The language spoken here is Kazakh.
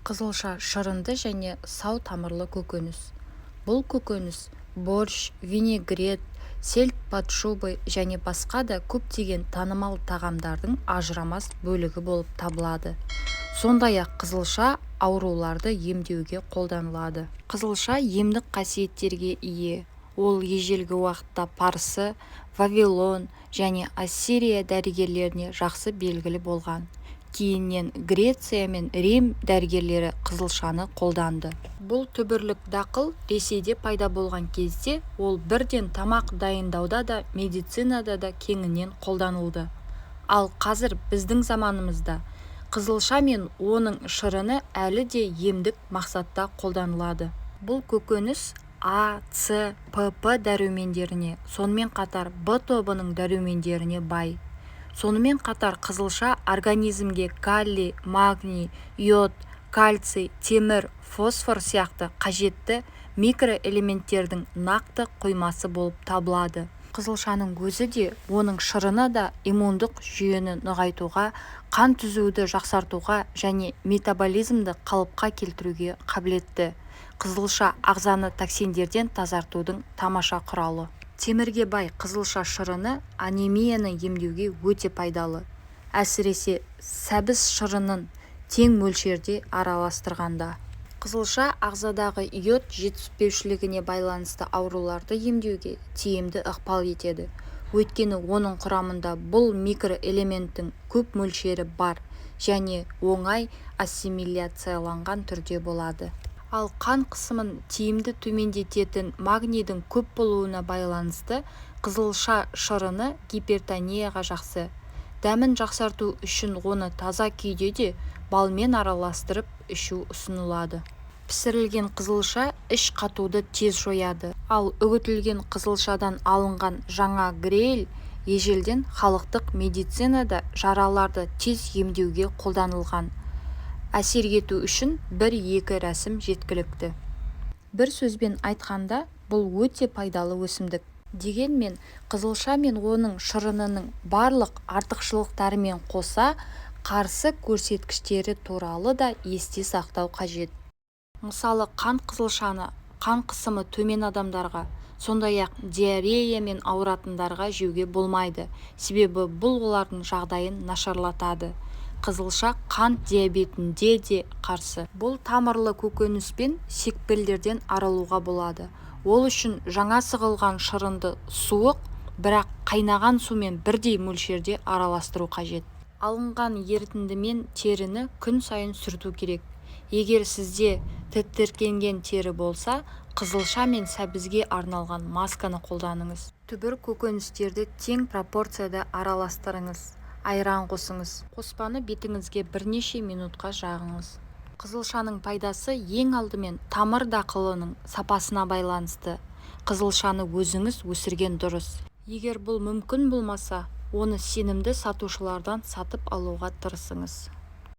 Қызылша шырынды және сау тамырлы көкөніс. Бұл көкөніс борщ, винегрет, сельдь под шубой және басқа да көптеген танымал тағамдардың ажырамас бөлігі болып табылады. Сондай-ақ қызылша ауруларды емдеуге қолданылады. Қызылша емдік қасиеттерге ие. Ол ежелгі уақытта парсы, вавилон және ассирия дәрігерлеріне жақсы белгілі болған. Кейіннен Греция мен Рим дәрігерлері қызылшаны қолданды. Бұл түбірлік дақыл Ресейде пайда болған кезде ол бірден тамақ дайындауда да, медицинада да кеңінен қолданылды. Ал қазір біздің заманымызда қызылша мен оның шырыны әлі де емдік мақсатта қолданылады. Бұл көкөніс А, С, ПП дәрумендеріне, сонымен қатар Б тобының дәрумендеріне бай. Сонымен қатар қызылша организмге калий, магний, йод, кальций, темір, фосфор сияқты қажетті микроэлементтердің нақты қоймасы болып табылады. Қызылшаның өзі де, оның шырыны да иммундық жүйені нығайтуға, қан түзуді жақсартуға және метаболизмді қалыпқа келтіруге қабілетті. Қызылша ағзаны токсиндерден тазартудың тамаша құралы. Темірге бай қызылша шырыны анемияны емдеуге өте пайдалы. Әсіресе сәбіз шырынын тең мөлшерде араластырғанда. Қызылша ағзадағы йод жетіспеушілігіне байланысты ауруларды емдеуге тиімді ықпал етеді. Өйткені оның құрамында бұл микроэлементтің көп мөлшері бар және оңай ассимиляцияланған түрде болады. Ал қан қысымын тиімді төмендететін магнийдің көп болуына байланысты қызылша шырыны гипертонияға жақсы. Дәмін жақсарту үшін оны таза күйде де балмен араластырып ішу ұсынылады. Пісірілген қызылша іш қатуды тез жояды. Ал үгітілген қызылшадан алынған жаңа грель ежелден халықтық медицинада жараларды тез емдеуге қолданылған. Әсер ету үшін 1-2 рәсім жеткілікті. Бір сөзбен айтқанда, бұл өте пайдалы өсімдік. Дегенмен, қызылша мен оның шырынының барлық артықшылықтарымен қоса, қарсы көрсеткіштері туралы да есте сақтау қажет. Мысалы, қант қызылшаны қан қысымы төмен адамдарға, сондай-ақ диареямен ауыратындарға жеуге болмайды, себебі бұл олардың жағдайын нашарлатады. Қызылша қант диабетінде де қарсы. Бұл тамырлы көкөніспен секпелдерден арылуға болады. Ол үшін жаңа сығылған шырынды суық, бірақ қайнаған сумен бірдей мөлшерде араластыру қажет. Алынған ерітіндімен теріні күн сайын сүрту керек. Егер сізде тітіркенген тері болса, қызылша мен сәбізге арналған масканы қолданыңыз. Түбір көкөністерді тең пропорцияда араластырыңыз. Айран қосыңыз. Қоспаны бетіңізге бірнеше минутқа жағыңыз. Қызылшаның пайдасы ең алдымен тамыр дақылының сапасына байланысты. Қызылшаны өзіңіз өсірген дұрыс. Егер бұл мүмкін болмаса, оны сенімді сатушылардан сатып алуға тырысыңыз.